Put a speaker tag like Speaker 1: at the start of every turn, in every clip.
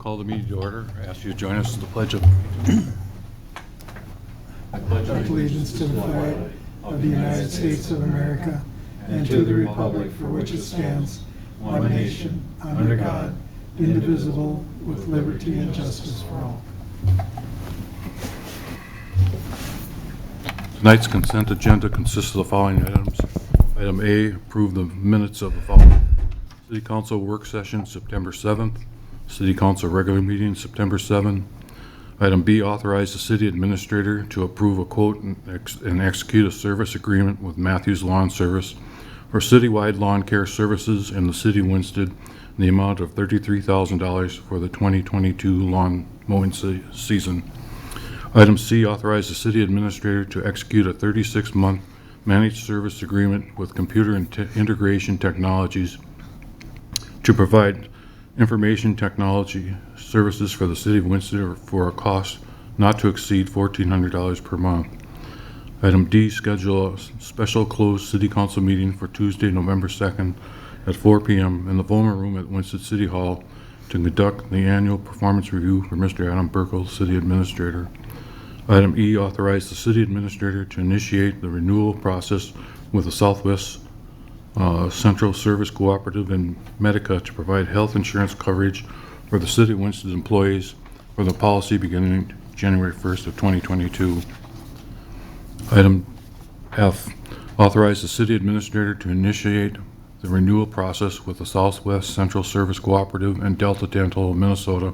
Speaker 1: call the meeting to order. I ask you to join us in the pledge of
Speaker 2: allegiance to the flag of the United States of America and to the republic for which it stands, one nation, under God, indivisible, with liberty and justice for all.
Speaker 1: Tonight's consent agenda consists of the following items. Item A, approve the minutes of the following City Council work session September 7th, City Council regular meeting September 7th. Item B, authorize the city administrator to approve a quote and execute a service agreement with Matthews Lawn Service for citywide lawn care services in the city of Winston in the amount of $33,000 for the 2022 lawn mowing season. Item C, authorize the city administrator to execute a 36-month managed service agreement with Computer Integration Technologies to provide information technology services for the city of Winston for a cost not to exceed $1,400 per month. Item D, schedule a special closed city council meeting for Tuesday, November 2nd at 4 p.m. in the Vollmer Room at Winston City Hall to conduct the annual performance review for Mr. Adam Burkle, city administrator. Item E, authorize the city administrator to initiate the renewal process with the Southwest Central Service Cooperative and Medica to provide health insurance coverage for the city of Winston's employees for the policy beginning January 1st of 2022. Item F, authorize the city administrator to initiate the renewal process with the Southwest Central Service Cooperative and Delta Dental of Minnesota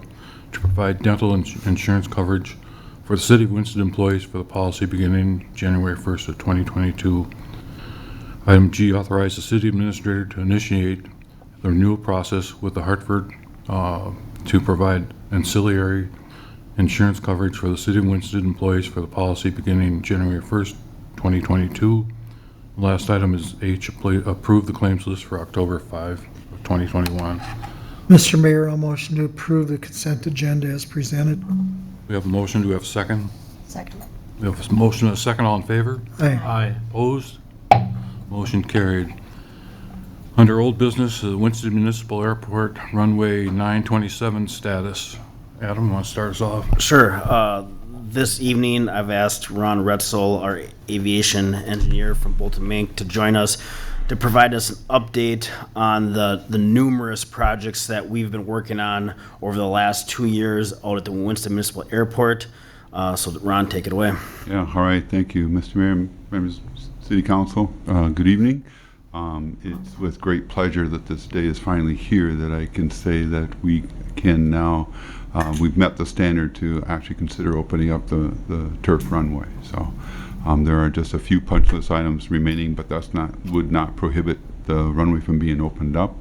Speaker 1: to provide dental insurance coverage for the city of Winston employees for the policy beginning January 1st of 2022. Item G, authorize the city administrator to initiate the renewal process with the Hartford to provide ancillary insurance coverage for the city of Winston employees for the policy beginning January 1st, 2022. Last item is H, approve the claims list for October 5 of 2021.
Speaker 2: Mr. Mayor, I'll motion to approve the consent agenda as presented.
Speaker 1: We have a motion. Do we have a second?
Speaker 3: Second.
Speaker 1: We have a motion and a second. All in favor?
Speaker 2: Aye.
Speaker 1: Opposed? Motion carried. Under old business, the Winston Municipal Airport runway 927 status. Adam, want to start us off?
Speaker 4: Sure. This evening, I've asked Ron Retzel, our aviation engineer from Bolton Mink, to join us to provide us an update on the numerous projects that we've been working on over the last 2 years out at the Winston Municipal Airport. So Ron, take it away.
Speaker 5: Yeah, all right. Thank you, Mr. Mayor, members of City Council. Good evening. It's with great pleasure that this day is finally here that I can say that we can now, we've met the standard to actually consider opening up the turf runway. So there are just a few punch list items remaining, but would not prohibit the runway from being opened up.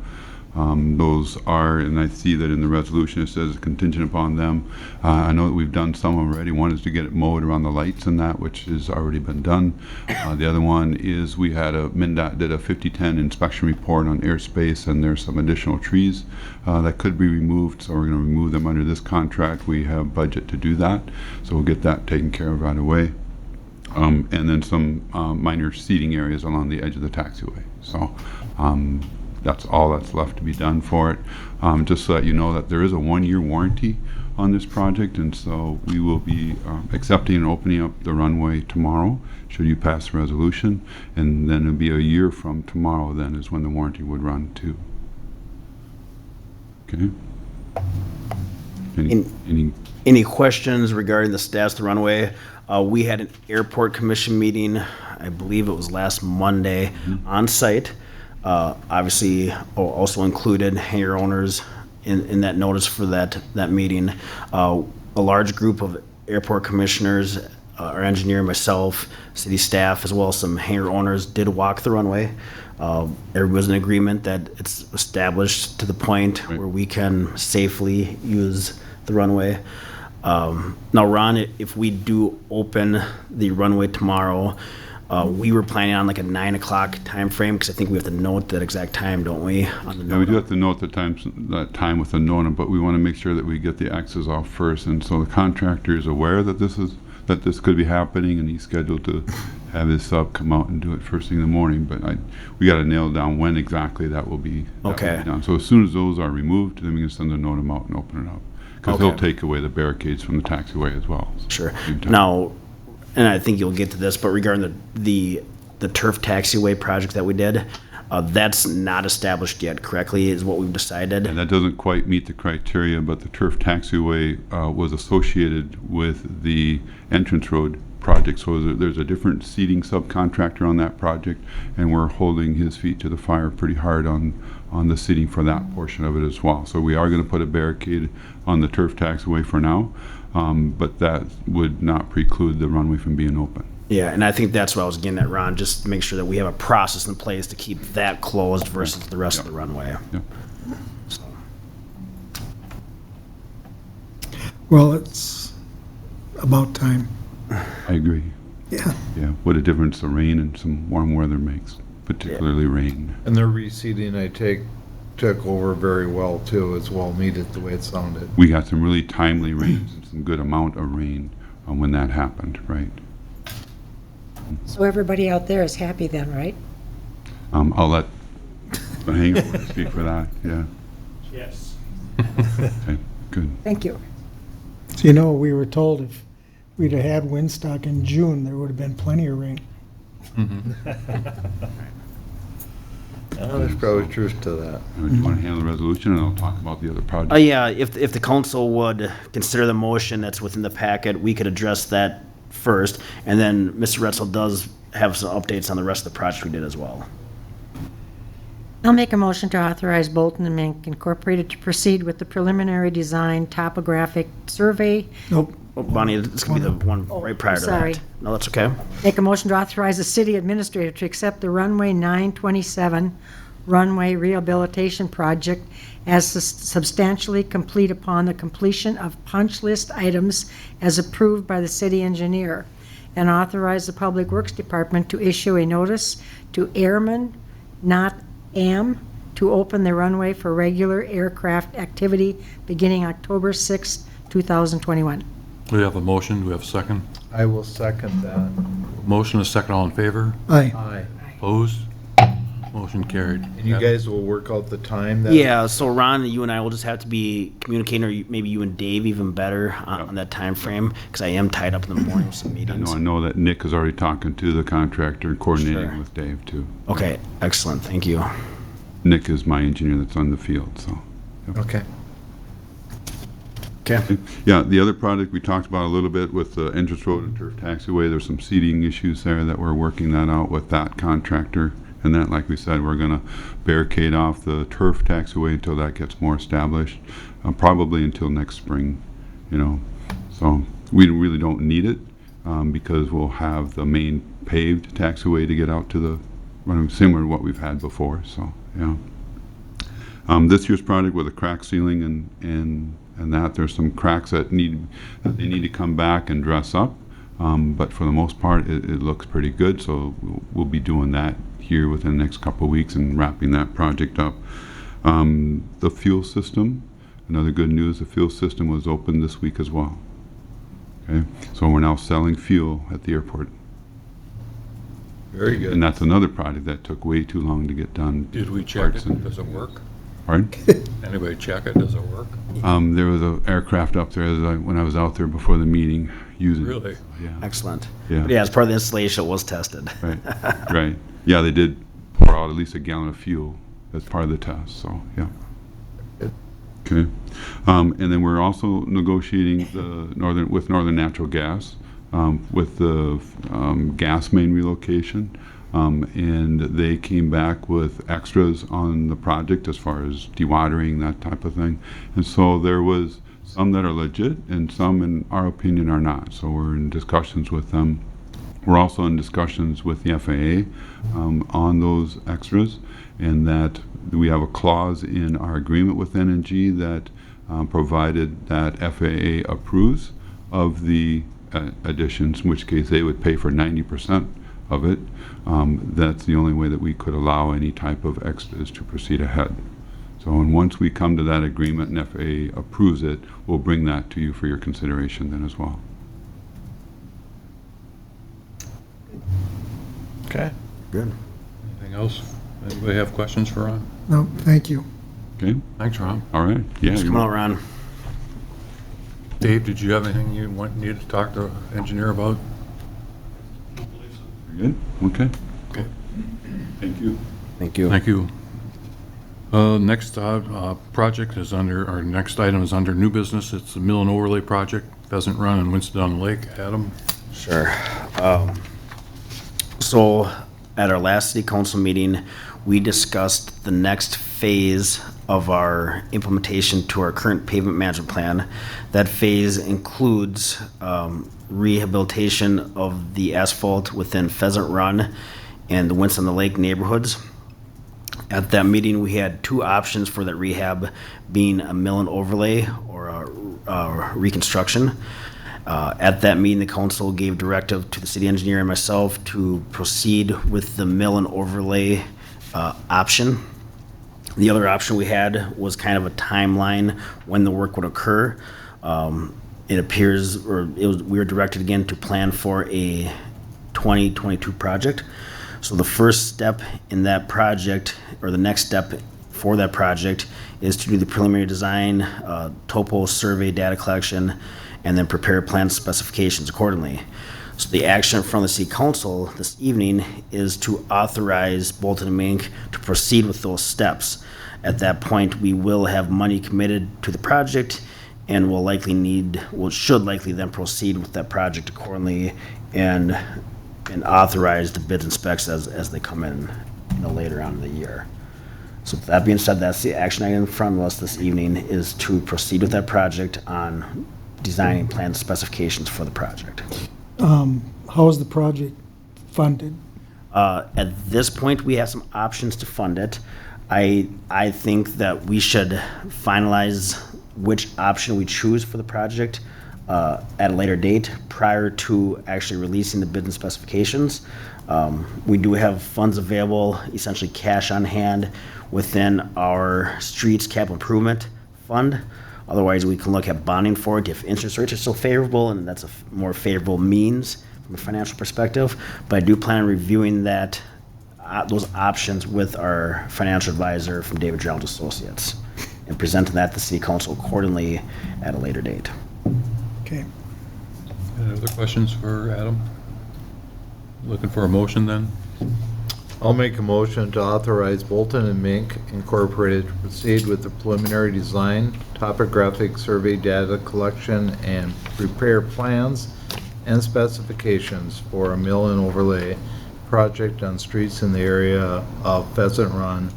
Speaker 5: Those are, and I see that in the resolution it says contingent upon them. I know that we've done some already. One is to get it mowed around the lights and that, which has already been done. The other one is we had MnDOT did a 5010 inspection report on airspace, and there's some additional trees that could be removed, so we're going to remove them under this contract. We have budget to do that, so we'll get that taken care of right away. And then some minor seating areas along the edge of the taxiway. So that's all that's left to be done for it. Just so that you know that there is a 1-year warranty on this project, and so we will be accepting and opening up the runway tomorrow, should you pass the resolution, and then it'll be a year from tomorrow then is when the warranty would run too. Okay.
Speaker 4: Any questions regarding the status of the runway? We had an airport commission meeting, I believe it was last Monday, on site. Obviously, also included hangar owners in that notice for that meeting. A large group of airport commissioners, our engineer, myself, city staff, as well as some hangar owners did walk the runway. There was an agreement that it's established to the point where we can safely use the runway. Now, Ron, if we do open the runway tomorrow, we were planning on like a 9 o'clock time frame, because I think we have to note that exact time, don't we?
Speaker 5: Yeah, we do have to note that time with the nona, but we want to make sure that we get the axes off first, and so the contractor is aware that this could be happening, and he's scheduled to have his sub come out and do it first thing in the morning. But we got to nail down when exactly that will be.
Speaker 4: Okay.
Speaker 5: Done. So as soon as those are removed, then we can send a NOTAM out and open it up. because they'll
Speaker 4: Okay.
Speaker 5: take away the barricades from the taxiway as well.
Speaker 4: Sure.
Speaker 5: Same time.
Speaker 4: Now, and I think you'll get to this, but regarding the turf taxiway project that we did, that's not established yet correctly, is what we've decided.
Speaker 5: And that doesn't quite meet the criteria, but the turf taxiway was associated with the entrance road project. So there's a different seating subcontractor on that project, and we're holding his feet to the fire pretty hard on the seating for that portion of it as well. So we are going to put a barricade on the turf taxiway for now, but that would not preclude the runway from being open.
Speaker 4: Yeah, and I think that's what I was getting at, Ron, just to make sure that we have a process in place to keep that closed versus the rest of the runway.
Speaker 5: Yeah.
Speaker 4: So,
Speaker 2: Well, it's about time.
Speaker 5: I agree.
Speaker 2: Yeah.
Speaker 5: Yeah, what a difference the rain and some warm weather makes, particularly rain.
Speaker 3: And the reseeding took over very well too. It's well needed the way it sounded.
Speaker 5: We got some really timely rains and some good amount of rain when that happened, right?
Speaker 6: So everybody out there is happy then, right?
Speaker 5: I'll let the hangar speak for that, yeah.
Speaker 7: Yes.
Speaker 5: Okay, good.
Speaker 6: Thank you.
Speaker 2: So, you know, we were told if we'd have had Windstock in June, there would have been plenty of rain.
Speaker 3: There's probably truth to that.
Speaker 5: Do you want to handle the resolution, and I'll talk about the other project?
Speaker 4: yeah, if the council would consider the motion that's within the packet, we could address that first, and then Mr. Retzel does have some updates on the rest of the project we did as well.
Speaker 6: I'll make a motion to authorize Bolton and Mink Incorporated to proceed with the preliminary design topographic survey.
Speaker 2: Nope.
Speaker 4: Oh, Bonnie, it's gonna be the one right prior to
Speaker 6: sorry.
Speaker 4: that. No, that's okay.
Speaker 6: Make a motion to authorize the city administrator to accept the runway 927 runway rehabilitation project as substantially complete upon the completion of punch list items as approved by the city engineer, and authorize the Public Works Department to issue a notice to Airmen, not AM, to open the runway for regular aircraft activity beginning October 6, 2021.
Speaker 1: We have a motion, do we have a second?
Speaker 3: I will second that.
Speaker 1: Motion, a second, all in favor?
Speaker 2: Aye.
Speaker 3: Aye.
Speaker 1: Opposed? Motion carried.
Speaker 3: And you guys will work out the time that.
Speaker 4: Yeah, so Ron, you and I will just have to be communicating, or maybe you and Dave even better on that time frame, because I am tied up in the morning with some
Speaker 5: I
Speaker 4: meetings.
Speaker 5: know that Nick is already talking to the contractor and coordinating
Speaker 4: Sure.
Speaker 5: with Dave, too.
Speaker 4: Okay, excellent, thank you.
Speaker 5: Nick is my engineer that's on the field, so.
Speaker 3: Okay.
Speaker 4: Okay.
Speaker 5: Yeah, the other project we talked about a little bit with the entrance road and turf taxiway, there's some seating issues there that we're working that out with that contractor. And that, like we said, we're gonna barricade off the turf taxiway until that gets more established, probably until next spring, you know. So we really don't need it, because we'll have the main paved taxiway to get out to the, similar to what we've had before, so, yeah. This year's project with a crack ceiling and that, there's some cracks that they need to come back and dress up. But for the most part, it looks pretty good, so we'll be doing that here within the next couple of weeks and wrapping that project up. The fuel system, another good news, the fuel system was opened this week as well. Okay, so we're now selling fuel at the airport.
Speaker 3: Very good.
Speaker 5: And that's another project that took way too long to get done.
Speaker 1: Did we check
Speaker 5: Parts
Speaker 1: it?
Speaker 5: and-
Speaker 1: Does it work?
Speaker 5: Pardon?
Speaker 1: Anybody check it? Does it work?
Speaker 5: There was an aircraft up there when I was out there before the meeting using it.
Speaker 1: Really?
Speaker 5: Yeah.
Speaker 4: Excellent.
Speaker 5: Yeah.
Speaker 4: But yeah, as part of the installation, it was tested.
Speaker 5: Right, right. Yeah, they did pour out at least a gallon of fuel as part of the test, so, yeah. Okay. And then we're also negotiating with Northern Natural Gas, with the gas main relocation. And they came back with extras on the project as far as dewatering, that type of thing. And so there was some that are legit and some, in our opinion, are not. So we're in discussions with them. We're also in discussions with the FAA on those extras, and that we have a clause in our agreement with NNG that provided that FAA approves of the additions, in which case they would pay for 90% of it. That's the only way that we could allow any type of extras to proceed ahead. So, and once we come to that agreement and FAA approves it, we'll bring that to you for your consideration then as well.
Speaker 3: Okay.
Speaker 4: Good.
Speaker 1: Anything else? Anybody have questions for Ron?
Speaker 2: No, thank you.
Speaker 5: Okay?
Speaker 1: Thanks, Ron.
Speaker 5: All right. Yeah.
Speaker 4: Thanks for coming out, Ron.
Speaker 1: Dave, did you have anything you needed to talk to the engineer about?
Speaker 5: Good? Okay.
Speaker 1: Okay.
Speaker 5: Thank you.
Speaker 4: Thank you.
Speaker 1: Thank you. Next project is under, our next item is under new business. It's the Mill and Overlay Project, Pheasant Run and Winston on the Lake. Adam?
Speaker 4: Sure. So at our last city council meeting, we discussed the next phase of our implementation to our current pavement management plan. That phase includes rehabilitation of the asphalt within Pheasant Run and the Winston on the Lake neighborhoods. At that meeting, we had two options for that rehab, being a mill and overlay or a reconstruction. At that meeting, the council gave directive to the city engineer and myself to proceed with the mill and overlay option. The other option we had was kind of a timeline when the work would occur. It appears, we were directed again to plan for a 2022 project. So the first step in that project, or the next step for that project, is to do the preliminary design, topo survey data collection, and then prepare plan specifications accordingly. So the action from the city council this evening is to authorize Bolton and Mink to proceed with those steps. At that point, we will have money committed to the project and should likely then proceed with that project accordingly and authorize the bids and specs as they come in, later on in the year. So with that being said, that's the action item in front of us this evening, is to proceed with that project on designing plan specifications for the project.
Speaker 2: How is the project funded?
Speaker 4: At this point, we have some options to fund it. I think that we should finalize which option we choose for the project at a later date prior to actually releasing the bids and specifications. We do have funds available, essentially cash on hand, within our streets capital improvement fund. Otherwise, we can look at bonding for it if interest rates are still favorable, and that's a more favorable means from a financial perspective. But I do plan on reviewing those options with our financial advisor from David Gerald Associates and presenting that to the city council accordingly at a later date.
Speaker 2: Okay.
Speaker 1: Any other questions for Adam? Looking for a motion then?
Speaker 3: I'll make a motion to authorize Bolton and Mink Incorporated to proceed with the preliminary design, topographic survey data collection, and prepare plans and specifications for a mill and overlay project on streets in the area of Pheasant Run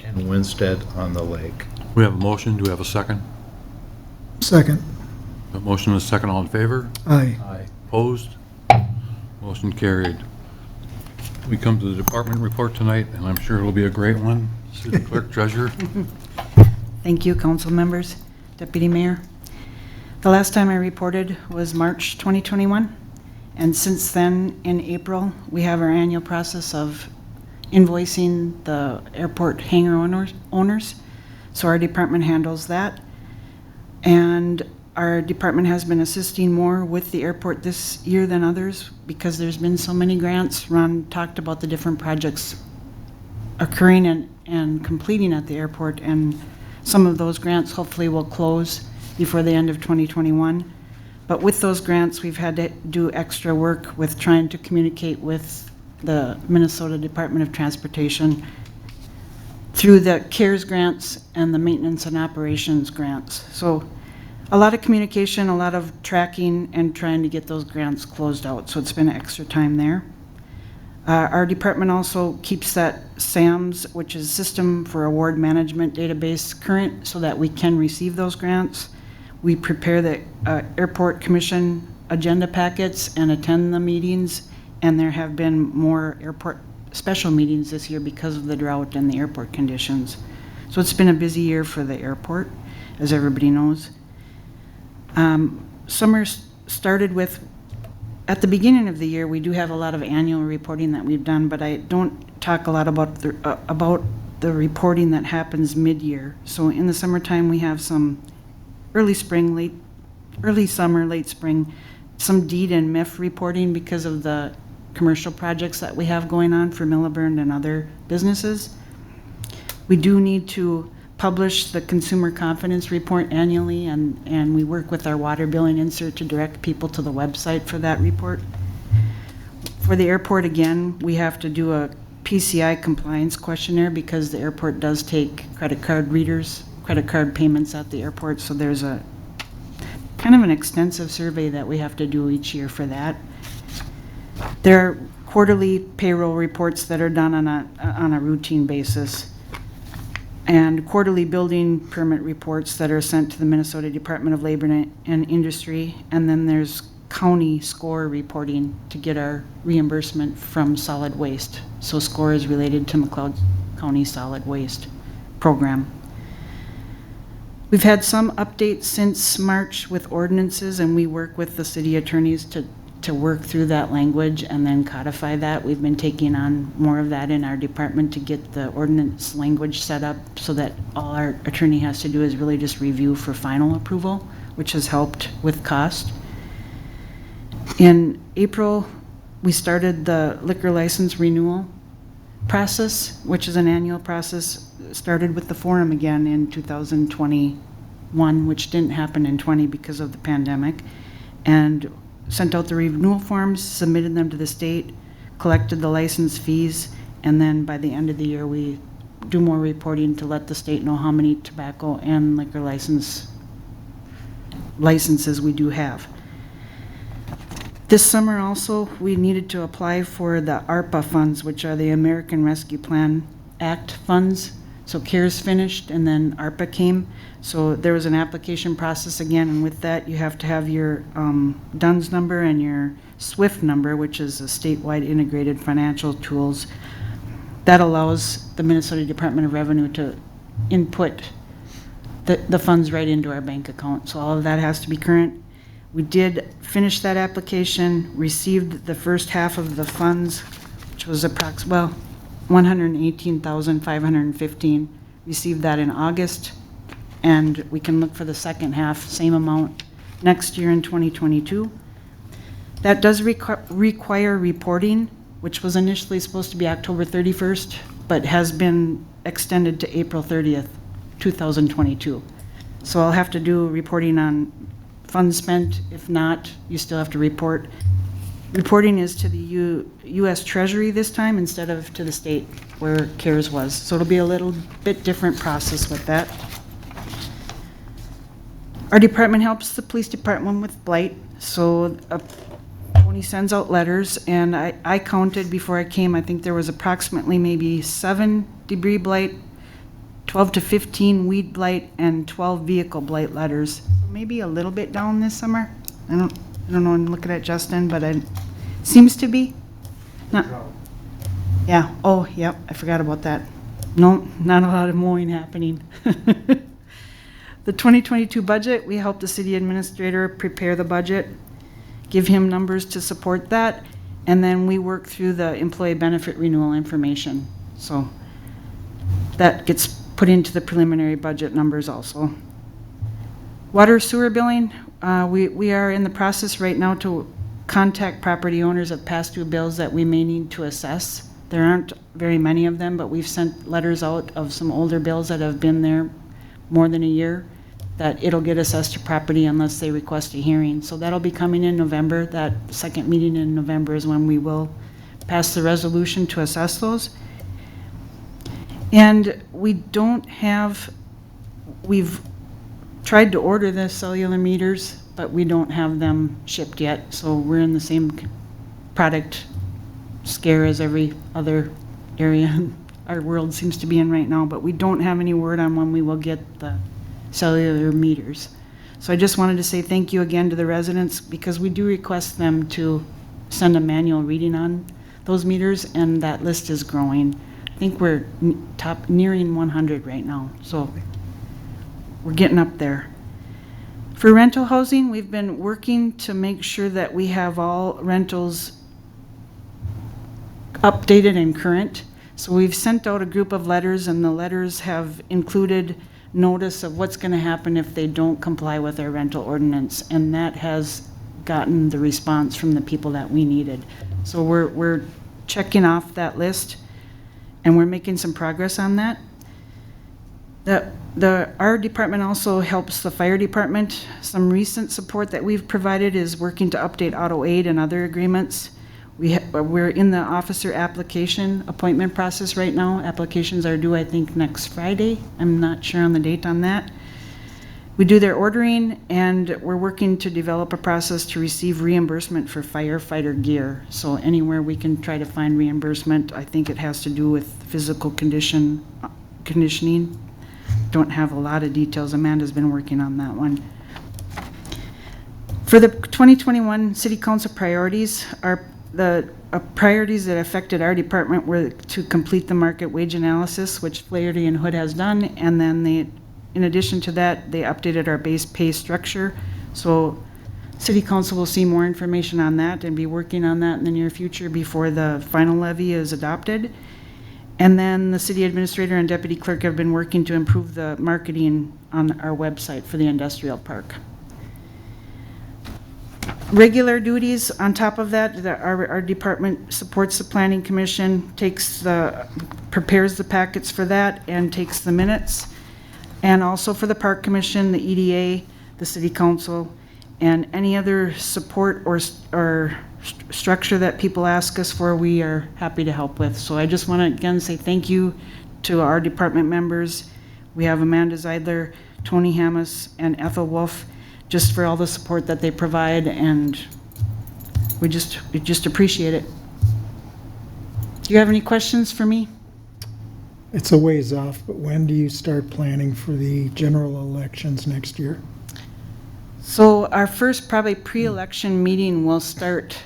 Speaker 3: and Winstead on the Lake.
Speaker 1: We have a motion. Do we have a second?
Speaker 2: Second.
Speaker 1: A motion and a second. All in favor?
Speaker 2: Aye.
Speaker 1: Opposed? Motion carried. We come to the department report tonight, and I'm sure it'll be a great one. City Clerk, Treasurer.
Speaker 7: Thank you, council members, Deputy Mayor. The last time I reported was March 2021, and since then, in April, we have our annual process of invoicing the airport hangar owners. So our department handles that, and our department has been assisting more with the airport this year than others because there's been so many grants. Ron talked about the different projects occurring and completing at the airport, and some of those grants hopefully will close before the end of 2021. But with those grants, we've had to do extra work with trying to communicate with the Minnesota Department of Transportation through the CARES grants and the maintenance and operations grants. So a lot of communication, a lot of tracking, and trying to get those grants closed out. So it's been extra time there. Our department also keeps that SAMS, which is System for Award Management database, current so that we can receive those grants. We prepare the Airport Commission agenda packets and attend the meetings, and there have been more airport special meetings this year because of the drought and the airport conditions. So it's been a busy year for the airport, as everybody knows. Summer started with, at the beginning of the year, we do have a lot of annual reporting that we've done, but I don't talk a lot about the reporting that happens mid-year. So in the summertime, we have some early summer, late spring, some deed and MIF reporting because of the commercial projects that we have going on for Milliburn and other businesses. We do need to publish the consumer confidence report annually, and we work with our water billing insert to direct people to the website for that report. For the airport, again, we have to do a PCI compliance questionnaire because the airport does take credit card readers, credit card payments at the airport, so there's a kind of an extensive survey that we have to do each year for that. There are quarterly payroll reports that are done on a routine basis, and quarterly building permit reports that are sent to the Minnesota Department of Labor and Industry, and then there's county SCORE reporting to get our reimbursement from solid waste. So SCORE is related to McLeod County Solid Waste Program. We've had some updates since March with ordinances, and we work with the city attorneys to work through that language and then codify that. We've been taking on more of that in our department to get the ordinance language set up so that all our attorney has to do is really just review for final approval, which has helped with cost. In April, we started the liquor license renewal process, which is an annual process, started with the forum again in 2021, which didn't happen in 20 because of the pandemic, and sent out the renewal forms, submitted them to the state, collected the license fees, and then by the end of the year, we do more reporting to let the state know how many tobacco and liquor licenses we do have. This summer also, we needed to apply for the ARPA funds, which are the American Rescue Plan Act funds. So CARES finished and then ARPA came. So there was an application process again, and with that you have to have your DUNS number and your SWIFT number, which is a statewide integrated financial tools. That allows the Minnesota Department of Revenue to input the funds right into our bank account. So all of that has to be current. We did finish that application, received the first half of the funds, which was approximately, $118,515. Received that in August, and we can look for the second half, same amount, next year in 2022. That does require reporting, which was initially supposed to be October 31st, but has been extended to April 30th, 2022. So I'll have to do reporting on funds spent. If not, you still have to report. Reporting is to the U.S. Treasury this time instead of to the state where CARES was. So it'll be a little bit different process with that. Our department helps the police department with blight. So Tony sends out letters, and I counted before I came, I think there was approximately maybe 7 debris blight, 12 to 15 weed blight, and 12 vehicle blight letters. Maybe a little bit down this summer. I don't know, I'm looking at Justin, but it seems to be. Not, yeah, oh, yep, I forgot about that. No, not a lot of mowing happening. The 2022 budget, we helped the city administrator prepare the budget, give him numbers to support that, and then we work through the employee benefit renewal information. So that gets put into the preliminary budget numbers also. Water sewer billing, we are in the process right now to contact property owners of past due bills that we may need to assess. There aren't very many of them, but we've sent letters out of some older bills that have been there more than a year, that it'll get assessed to property unless they request a hearing. So that'll be coming in November. That second meeting in November is when we will pass the resolution to assess those. And we don't have, we've tried to order the cellular meters, but we don't have them shipped yet. So we're in the same product scare as every other area our world seems to be in right now, but we don't have any word on when we will get the cellular meters. So I just wanted to say thank you again to the residents, because we do request them to send a manual reading on those meters, and that list is growing. I think we're nearing 100 right now, so we're getting up there. For rental housing, we've been working to make sure that we have all rentals updated and current. So we've sent out a group of letters, and the letters have included notice of what's going to happen if they don't comply with our rental ordinance, and that has gotten the response from the people that we needed. So we're checking off that list, and we're making some progress on that. Our department also helps the fire department. Some recent support that we've provided is working to update auto aid and other agreements. We're in the officer application appointment process right now. Applications are due, I think, next Friday. I'm not sure on the date on that. We do their ordering, and we're working to develop a process to receive reimbursement for firefighter gear. So anywhere we can try to find reimbursement, I think it has to do with physical conditioning. Don't have a lot of details. Amanda's been working on that one. For the 2021 City Council priorities, the priorities that affected our department were to complete the market wage analysis, which Flaherty and Hood has done, and then in addition to that, they updated our base pay structure. So City Council will see more information on that and be working on that in the near future before the final levy is adopted. And then the city administrator and deputy clerk have been working to improve the marketing on our website for the industrial park. Regular duties on top of that, our department supports the planning commission, prepares the packets for that and takes the minutes. And also for the park commission, the EDA, the city council, and any other support or structure that people ask us for, we are happy to help with. So I just want to again say thank you to our department members. We have Amanda Zeidler, Tony Hammes, and Ethel Wolf, just for all the support that they provide, and we just appreciate it. Do you have any questions for me?
Speaker 2: It's a ways off, but when do you start planning for the general elections next year?
Speaker 7: So our first probably pre-election meeting will start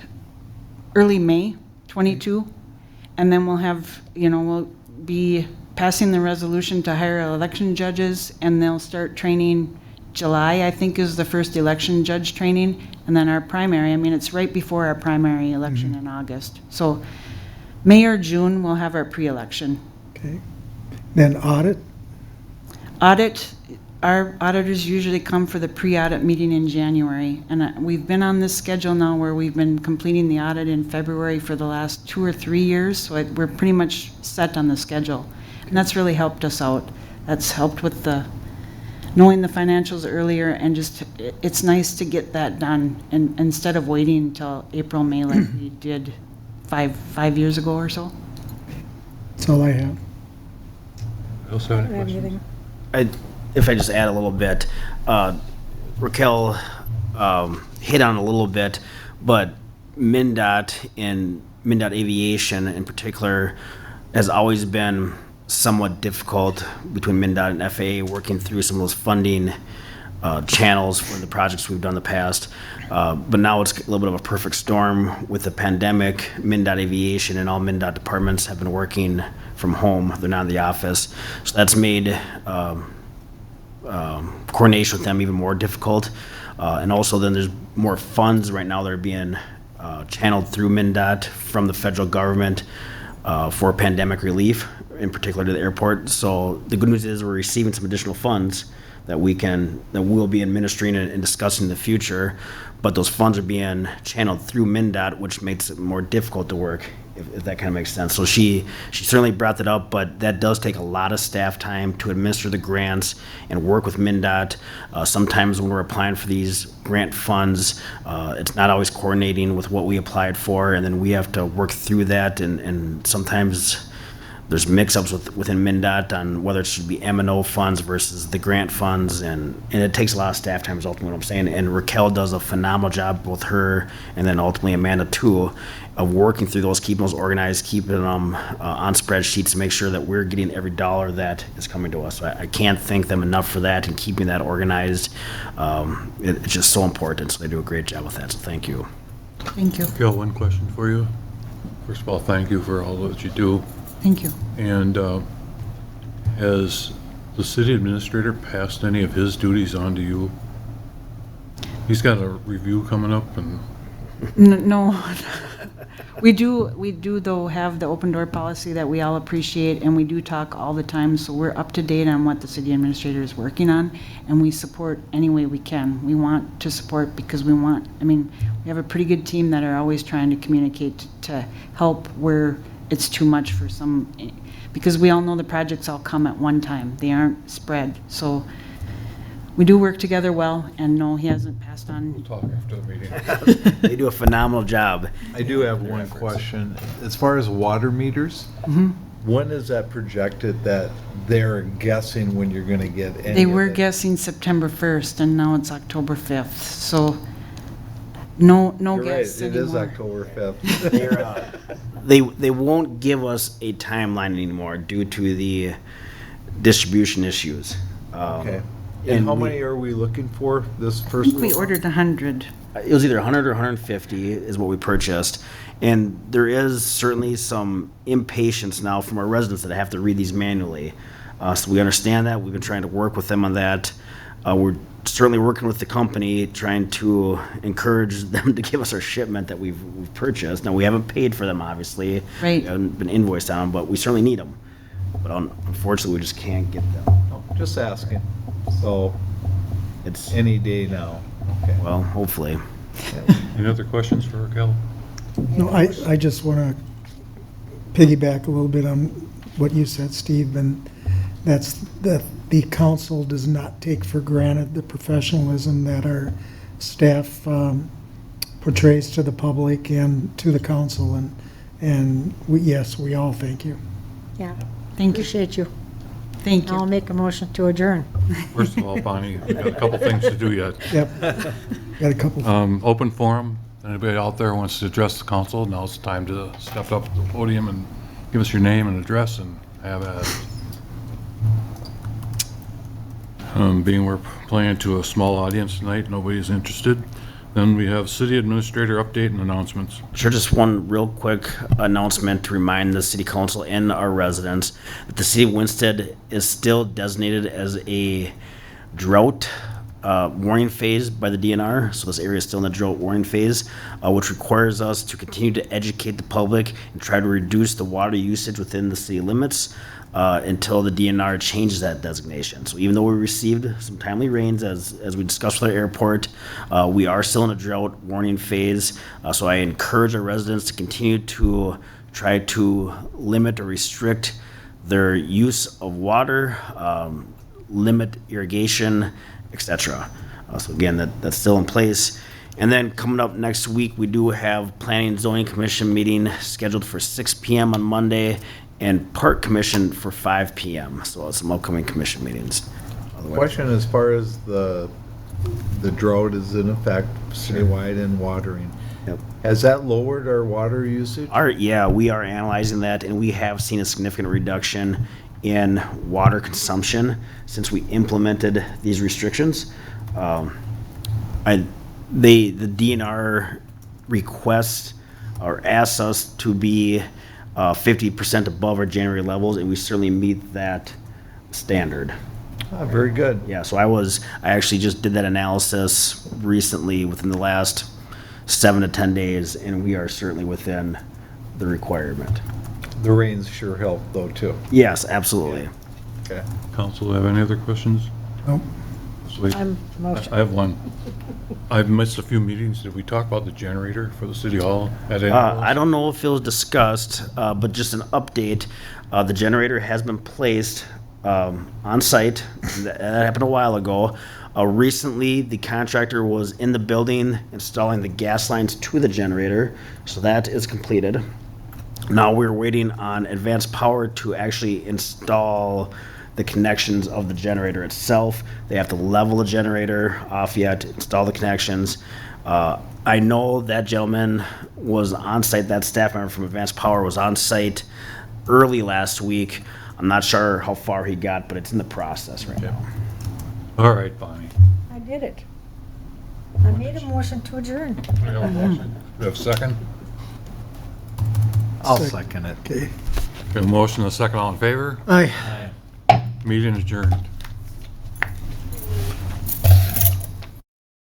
Speaker 7: early May 22, and then we'll have, we'll be passing the resolution to hire election judges, and they'll start training July, I think, is the first election judge training, and then our primary, it's right before our primary election in August. So May or June, we'll have our pre-election.
Speaker 2: Okay. Then audit?
Speaker 7: Audit, our auditors usually come for the pre-audit meeting in January, and we've been on this schedule now where we've been completing the audit in February for the last 2 or 3 years, so we're pretty much set on the schedule. And that's really helped us out. That's helped with knowing the financials earlier, and just, it's nice to get that done, and instead of waiting until April, May like we did five years ago or so.
Speaker 2: That's all I have.
Speaker 1: Else have any questions?
Speaker 4: If I just add a little bit, Raquel hit on a little bit, but MnDOT and MnDOT Aviation in particular has always been somewhat difficult between MnDOT and FAA, working through some of those funding channels for the projects we've done in the past. But now it's a little bit of a perfect storm with the pandemic. MnDOT Aviation and all MnDOT departments have been working from home. They're not in the office. So that's made coordination with them even more difficult. And also then there's more funds right now that are being channeled through MnDOT from the federal government for pandemic relief, in particular to the airport. So the good news is we're receiving some additional funds that we'll be administering and discussing in the future, but those funds are being channeled through MnDOT, which makes it more difficult to work, if that kind of makes sense. So she certainly brought that up, but that does take a lot of staff time to administer the grants and work with MnDOT. Sometimes when we're applying for these grant funds, it's not always coordinating with what we applied for, and then we have to work through that, and sometimes there's mix-ups within MnDOT on whether it should be M&O funds versus the grant funds, and it takes a lot of staff time is ultimately what I'm saying. And Raquel does a phenomenal job, both her and then ultimately Amanda too, of working through those, keeping those organized, keeping them on spreadsheets to make sure that we're getting every dollar that is coming to us. So I can't thank them enough for that and keeping that organized. It's just so important, so they do a great job with that, so thank you.
Speaker 7: Thank you.
Speaker 1: Gail, one question for you. First of all, thank you for all that you do.
Speaker 7: Thank you.
Speaker 1: And has the city administrator passed any of his duties on to you? He's got a review coming up, and
Speaker 7: No, we do though have the open door policy that we all appreciate, and we do talk all the time, so we're up to date on what the city administrator is working on, and we support any way we can. We want to support because we have a pretty good team that are always trying to communicate to help where it's too much for some, because we all know the projects all come at one time. They aren't spread. So we do work together well, and no, he hasn't passed on.
Speaker 1: Talk after the meeting.
Speaker 4: They do a phenomenal job.
Speaker 3: I do have one question. As far as water meters, when is that projected that they're guessing when you're gonna get any
Speaker 7: They
Speaker 3: of
Speaker 7: were
Speaker 3: it?
Speaker 7: guessing September 1st, and now it's October 5th. So no
Speaker 3: You're right,
Speaker 7: guess
Speaker 3: it is
Speaker 7: anymore.
Speaker 3: October 5th.
Speaker 4: They won't give us a timeline anymore due to the distribution issues.
Speaker 3: Okay.
Speaker 4: And
Speaker 3: And how
Speaker 4: we-
Speaker 3: many are we looking for this
Speaker 7: I
Speaker 3: first?
Speaker 7: think we ordered 100.
Speaker 4: It was either 100 or 150 is what we purchased. And there is certainly some impatience now from our residents that have to read these manually. So we understand that. We've been trying to work with them on that. We're certainly working with the company, trying to encourage them to give us our shipment that we've purchased. Now, we haven't paid for them, obviously.
Speaker 7: Right.
Speaker 4: We haven't been invoiced on them, but we certainly need them. But unfortunately, we just can't get them.
Speaker 3: Oh, just asking. So,
Speaker 4: It's,
Speaker 3: any day now. Okay.
Speaker 4: well, hopefully.
Speaker 1: Any other questions for Raquel?
Speaker 2: No, I just want to piggyback a little bit on what you said, Steve, and that's that the council does not take for granted the professionalism that our staff portrays to the public and to the council, and yes, we all thank you.
Speaker 6: Yeah,
Speaker 7: Thank you.
Speaker 6: appreciate you.
Speaker 7: Thank
Speaker 6: I'll
Speaker 7: you.
Speaker 6: make a motion to adjourn.
Speaker 1: First of all, Bonnie, we've got a couple things to do yet.
Speaker 2: Yep. Got a couple.
Speaker 1: Open forum, anybody out there wants to address the council, now's the time to step up to the podium and give us your name and address and have at it. Being we're playing to a small audience tonight, nobody's interested. Then we have city administrator update and announcements.
Speaker 4: Sure, just one real quick announcement to remind the city council and our residents that the city of Winsted is still designated as a drought warning phase by the DNR. So this area is still in the drought warning phase, which requires us to continue to educate the public and try to reduce the water usage within the city limits until the DNR changes that designation. So even though we received some timely rains, as we discussed with our airport, we are still in a drought warning phase. So I encourage our residents to continue to try to limit or restrict their use of water, limit irrigation, etc. So again, that's still in place. And then coming up next week, we do have Planning and Zoning Commission meeting scheduled for 6 p.m. on Monday and Park Commission for 5 p.m. So some upcoming commission meetings. Otherwise-
Speaker 3: Question as far as the drought is in effect citywide and watering.
Speaker 4: Yep.
Speaker 3: Has that lowered our water usage?
Speaker 4: Yeah, we are analyzing that, and we have seen a significant reduction in water consumption since we implemented these restrictions. The DNR requests or asks us to be 50% above our January levels, and we certainly meet that standard.
Speaker 3: Ah, very good.
Speaker 4: Yeah, so I actually just did that analysis recently within the last 7 to 10 days, and we are certainly within the requirement.
Speaker 3: The rains sure help though too.
Speaker 4: Yes, absolutely.
Speaker 3: Okay.
Speaker 1: Council, have any other questions?
Speaker 2: Nope.
Speaker 1: Sweet. I have one. I've missed a few meetings. Did we talk about the generator for the city hall at any of those?
Speaker 4: I don't know if it was discussed, but just an update. The generator has been placed on site. That happened a while ago. Recently, the contractor was in the building installing the gas lines to the generator, so that is completed. Now we're waiting on Advanced Power to actually install the connections of the generator itself. They have to level the generator off yet, install the connections. I know that gentleman was on site, that staff member from Advanced Power was on site early last week. I'm not sure how far he got, but it's in the process right now.
Speaker 1: All right, Bonnie.
Speaker 6: I did it. I made a motion to adjourn.
Speaker 1: We have a motion. We have a second?
Speaker 3: I'll second it.
Speaker 2: Okay.
Speaker 1: We have a motion and a second, all in favor?
Speaker 2: Aye.
Speaker 1: Meeting adjourned.